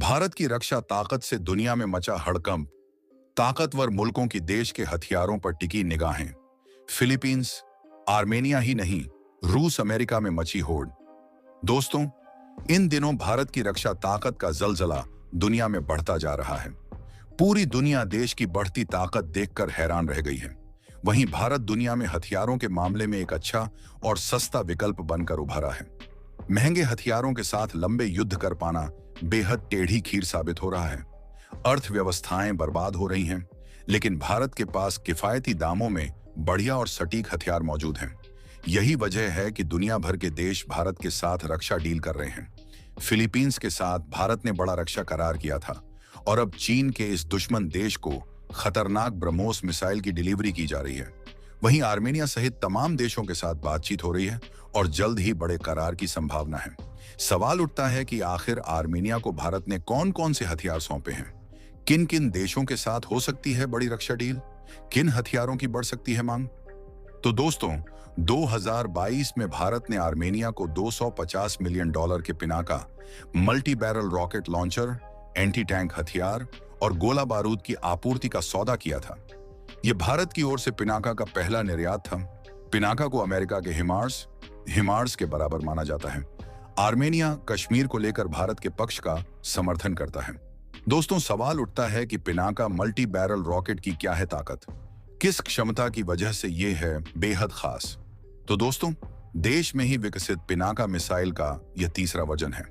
भारत की रक्षा ताकत से दुनिया में मचा हड़कंप। ताकतवर मुल्कों की देश के हथियारों पर टिकी निगाहें। फिलीपींस, आर्मेनिया ही नहीं, रूस, अमेरिका में मची होड़। दोस्तों, इन दिनों भारत की रक्षा ताकत का जलजला दुनिया में बढ़ता जा रहा है। पूरी दुनिया देश की बढ़ती ताकत देखकर हैरान रह गई है। वहीं भारत दुनिया में हथियारों के मामले में एक अच्छा और सस्ता विकल्प बनकर उभरा है। महंगे हथियारों के साथ लंबे युद्ध कर पाना बेहद टेढ़ी खीर साबित हो रहा है। अर्थव्यवस्थाएं बर्बाद हो रही हैं, लेकिन भारत के पास किफायती दामों में बढ़िया और सटीक हथियार मौजूद हैं। यही वजह है कि दुनिया भर के देश भारत के साथ रक्षा डील कर रहे हैं। फिलीपींस के साथ भारत ने बड़ा रक्षा करार किया था और अब चीन के इस दुश्मन देश को खतरनाक ब्रह्मोस मिसाइल की डिलीवरी की जा रही है। वहीं आर्मेनिया सहित तमाम देशों के साथ बातचीत हो रही है और जल्द ही बड़े करार की संभावना है। सवाल उठता है कि आखिर आर्मेनिया को भारत ने कौन कौन से हथियार सौंपे हैं? किन किन देशों के साथ हो सकती है बड़ी रक्षा डील? किन हथियारों की बढ़ सकती है मांग? तो दोस्तों, 2022 में भारत ने आर्मेनिया को $250 मिलियन के Pinaka multi barrel rocket launcher, anti tank हथियार और गोला बारूद की आपूर्ति का सौदा किया था। यह भारत की ओर से पिनाका का पहला निर्यात था। पिनाका को अमेरिका के हिमार्स के बराबर माना जाता है। आर्मेनिया कश्मीर को लेकर भारत के पक्ष का समर्थन करता है। दोस्तों, सवाल उठता है कि पिनाका मल्टी बैरल रॉकेट की क्या है ताकत? किस क्षमता की वजह से यह है बेहद खास? तो दोस्तों, देश में ही विकसित पिनाका मिसाइल का यह तीसरा वर्जन है।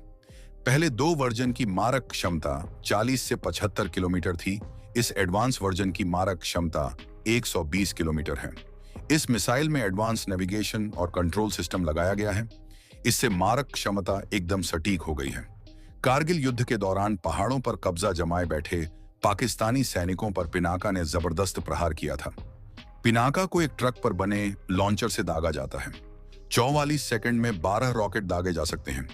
पहले दो वर्जन की मारक क्षमता 40 से 75 किलोमीटर थी। इस एडवांस वर्जन की मारक क्षमता 120 किलोमीटर है। इस मिसाइल में एडवांस नेविगेशन और कंट्रोल सिस्टम लगाया गया है। इससे मारक क्षमता एकदम सटीक हो गई है। कारगिल युद्ध के दौरान पहाड़ों पर कब्जा जमाए बैठे पाकिस्तानी सैनिकों पर पिनाका ने जबरदस्त प्रहार किया था। पिनाका को एक ट्रक पर बने लॉन्चर से दागा जाता है। 44 सेकंड में 12 रॉकेट दागे जा सकते हैं।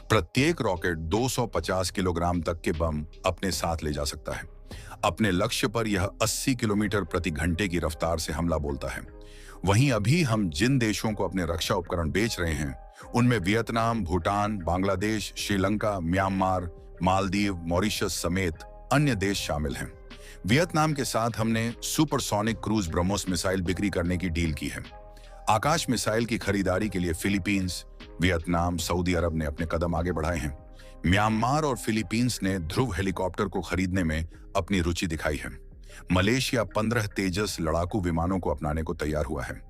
प्रत्येक रॉकेट 250 किलोग्राम तक के बम अपने साथ ले जा सकता है। अपने लक्ष्य पर यह 80 किलोमीटर प्रति घंटे की रफ्तार से हमला बोलता है। वहीं अभी हम जिन देशों को अपने रक्षा उपकरण बेच रहे हैं, उनमें Vietnam, Bhutan, Bangladesh, Sri Lanka, Myanmar, Maldives, Mauritius समेत अन्य देश शामिल हैं। वियतनाम के साथ हमने सुपरसोनिक क्रूज ब्रह्मोस मिसाइल बिक्री करने की डील की है। आकाश मिसाइल की खरीदारी के लिए फिलीपींस, वियतनाम, सऊदी अरब ने अपने कदम आगे बढ़ाए हैं। म्यांमार और फिलीपींस ने ध्रुव हेलीकॉप्टर को खरीदने में अपनी रुचि दिखाई है। मलेशिया 15 तेजस लड़ाकू विमानों को अपनाने को तैयार हुआ है।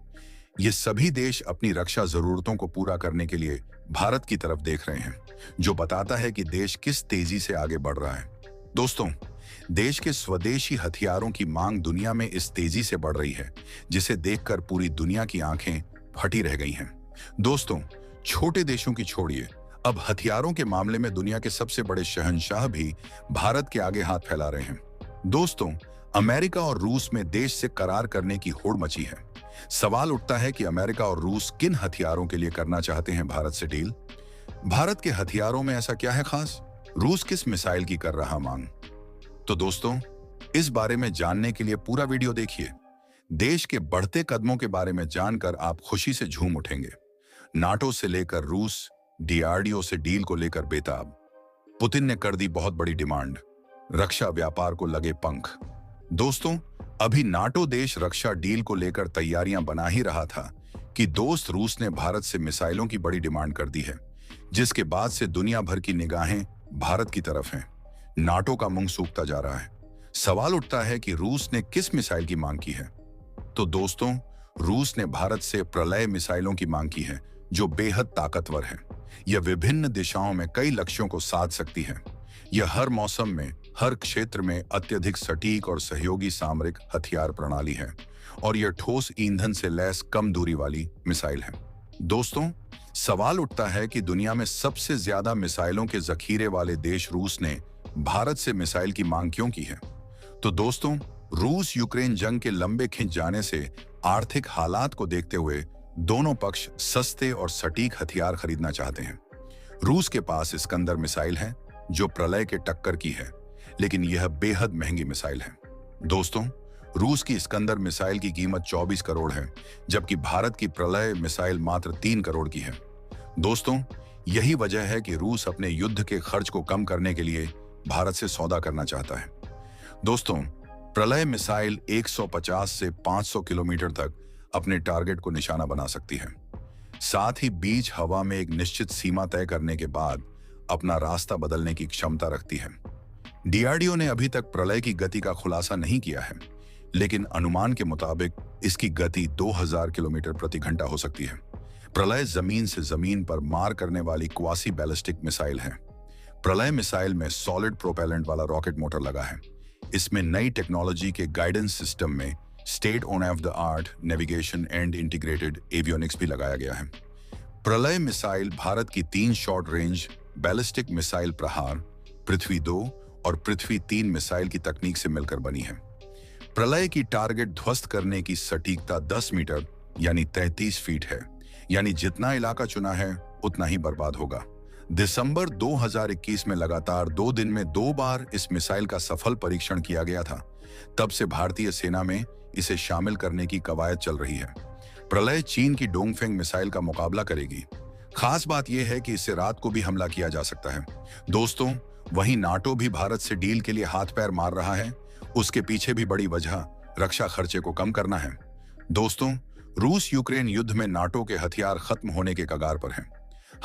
ये सभी देश अपनी रक्षा जरूरतों को पूरा करने के लिए भारत की तरफ देख रहे हैं, जो बताता है कि देश किस तेजी से आगे बढ़ रहा है। दोस्तों, देश के स्वदेशी हथियारों की मांग दुनिया में इस तेजी से बढ़ रही है, जिसे देखकर पूरी दुनिया की आंखें फटी रह गई हैं। दोस्तों, छोटे देशों की छोड़िए, अब हथियारों के मामले में दुनिया के सबसे बड़े शहंशाह भी भारत के आगे हाथ फैला रहे हैं। दोस्तों, अमेरिका और रूस में देश से करार करने की होड़ मची है। सवाल उठता है कि अमेरिका और रूस किन हथियारों के लिए करना चाहते हैं भारत से डील? भारत के हथियारों में ऐसा क्या है खास? रूस किस मिसाइल की कर रहा मांग? तो दोस्तों, इस बारे में जानने के लिए पूरा वीडियो देखिए। देश के बढ़ते कदमों के बारे में जानकर आप खुशी से झूम उठेंगे। नाटो से लेकर रूस डीआरडीओ से डील को लेकर बेताब। पुतिन ने कर दी बहुत बड़ी डिमांड। रक्षा व्यापार को लगे पंख। दोस्तों, अभी नाटो देश रक्षा डील को लेकर तैयारियां बना ही रहा था कि दोस्त रूस ने भारत से मिसाइलों की बड़ी डिमांड कर दी है, जिसके बाद से दुनिया भर की निगाहें भारत की तरफ हैं। नाटो का मुंह सूखता जा रहा है। सवाल उठता है कि रूस ने किस मिसाइल की मांग की है? तो दोस्तों, रूस ने भारत से प्रलय मिसाइलों की मांग की है, जो बेहद ताकतवर है। यह विभिन्न दिशाओं में कई लक्ष्यों को साध सकती है। यह हर मौसम में, हर क्षेत्र में अत्यधिक सटीक और सहयोगी सामरिक हथियार प्रणाली है और यह ठोस ईंधन से लैस कम दूरी वाली मिसाइल है। दोस्तों, सवाल उठता है कि दुनिया में सबसे ज्यादा मिसाइलों के जखीरे वाले देश रूस ने भारत से मिसाइल की मांग क्यों की है? तो दोस्तों, रूस यूक्रेन जंग के लंबे खिंच जाने से आर्थिक हालात को देखते हुए दोनों पक्ष सस्ते और सटीक हथियार खरीदना चाहते हैं। रूस के पास इस्कंदर मिसाइल है, जो प्रलय के टक्कर की है, लेकिन यह बेहद महंगी मिसाइल है। दोस्तों, रूस की इस्कंदर मिसाइल की कीमत 24 करोड़ है, जबकि भारत की प्रलय मिसाइल मात्र 3 करोड़ की है। दोस्तों, यही वजह है कि रूस अपने युद्ध के खर्च को कम करने के लिए भारत से सौदा करना चाहता है। दोस्तों, प्रलय मिसाइल 150 से 500 किलोमीटर तक अपने टारगेट को निशाना बना सकती है। साथ ही बीच हवा में एक निश्चित सीमा तय करने के बाद अपना रास्ता बदलने की क्षमता रखती है। डीआरडीओ ने अभी तक प्रलय की गति का खुलासा नहीं किया है, लेकिन अनुमान के मुताबिक इसकी गति 2000 किलोमीटर प्रति घंटा हो सकती है। प्रलय जमीन से जमीन पर मार करने वाली क्वासी बैलिस्टिक मिसाइल है। प्रलय मिसाइल में सॉलिड प्रोपेलेंट वाला रॉकेट मोटर लगा है। इसमें नई टेक्नोलॉजी के गाइडेंस सिस्टम में state of the art navigation and integrated avionics भी लगाया गया है। प्रलय मिसाइल भारत की 3 शॉर्ट रेंज बैलिस्टिक मिसाइल प्रहार, पृथ्वी 2 और पृथ्वी 3 मिसाइल की तकनीक से मिलकर बनी है। प्रलय की टारगेट ध्वस्त करने की सटीकता 10 मीटर यानी 33 फीट है, यानी जितना इलाका चुना है उतना ही बर्बाद होगा। दिसंबर 2021 में लगातार 2 दिन में 2 बार इस मिसाइल का सफल परीक्षण किया गया था। तब से भारतीय सेना में इसे शामिल करने की कवायद चल रही है। प्रलय चीन की डोंगफेंग मिसाइल का मुकाबला करेगी। खास बात यह है कि इससे रात को भी हमला किया जा सकता है। दोस्तों, वहीं नाटो भी भारत से डील के लिए हाथ पैर मार रहा है। उसके पीछे भी बड़ी वजह रक्षा खर्चे को कम करना है। दोस्तों, रूस यूक्रेन युद्ध में नाटो के हथियार खत्म होने के कगार पर हैं।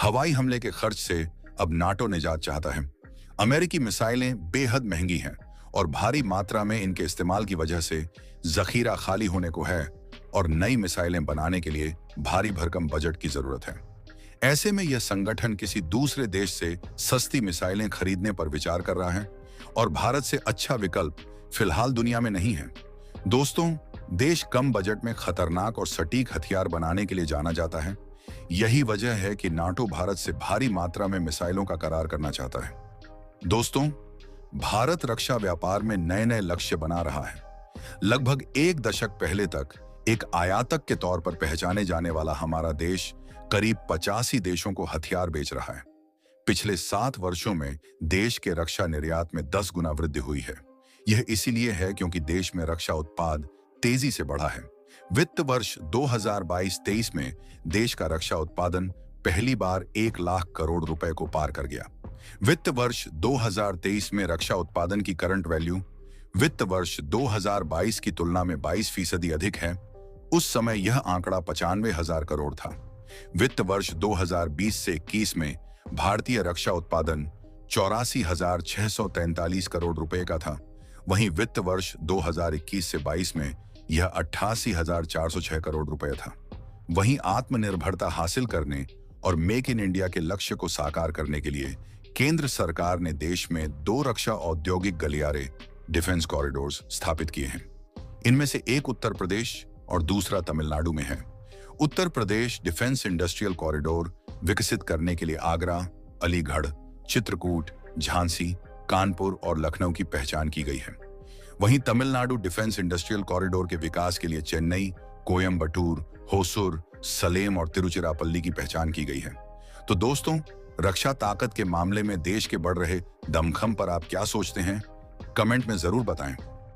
हवाई हमले के खर्च से अब नाटो निजात चाहता है। अमेरिकी मिसाइलें बेहद महंगी हैं और भारी मात्रा में इनके इस्तेमाल की वजह से जखीरा खाली होने को है और नई मिसाइलें बनाने के लिए भारी भरकम बजट की जरूरत है। ऐसे में यह संगठन किसी दूसरे देश से सस्ती मिसाइलें खरीदने पर विचार कर रहा है और भारत से अच्छा विकल्प फिलहाल दुनिया में नहीं है। दोस्तों, देश कम बजट में खतरनाक और सटीक हथियार बनाने के लिए जाना जाता है। यही वजह है कि नाटो भारत से भारी मात्रा में मिसाइलों का करार करना चाहता है। दोस्तों, भारत रक्षा व्यापार में नए नए लक्ष्य बना रहा है। लगभग 1 दशक पहले तक एक आयातक के तौर पर पहचाने जाने वाला हमारा देश करीब 85 देशों को हथियार बेच रहा है। पिछले 7 वर्षों में देश के रक्षा निर्यात में 10 गुना वृद्धि हुई है। यह इसीलिए है क्योंकि देश में रक्षा उत्पाद तेजी से बढ़ा है। वित्त वर्ष 2022-23 में देश का रक्षा उत्पादन पहली बार 1 लाख करोड़ रुपए को पार कर गया। वित्त वर्ष 2023 में रक्षा उत्पादन की करंट वैल्यू वित्त वर्ष 2022 की तुलना में 22% अधिक है। उस समय यह आंकड़ा 95,000 करोड़ था। वित्त वर्ष 2020 से 21 में भारतीय रक्षा उत्पादन 84,643 करोड़ रुपए का था। वहीं वित्त वर्ष 2021 से 22 में यह 88,406 करोड़ रुपए था। वहीं आत्मनिर्भरता हासिल करने और मेक इन इंडिया के लक्ष्य को साकार करने के लिए केंद्र सरकार ने देश में 2 रक्षा औद्योगिक गलियारे डिफेंस कॉरिडोर्स स्थापित किए हैं। इनमें से एक उत्तर प्रदेश और दूसरा तमिलनाडु में है। Uttar Pradesh defence industrial corridor विकसित करने के लिए आगरा, अलीगढ़, चित्रकूट, झांसी, कानपुर और लखनऊ की पहचान की गई है। वहीं तमिलनाडु डिफेंस इंडस्ट्रियल कॉरिडोर के विकास के लिए चेन्नई, कोयम्बटूर, होसुर, सलेम और तिरुचिरापल्ली की पहचान की गई है। तो दोस्तों, रक्षा ताकत के मामले में देश के बढ़ रहे दमखम पर आप क्या सोचते हैं? कमेंट में जरूर बताएं।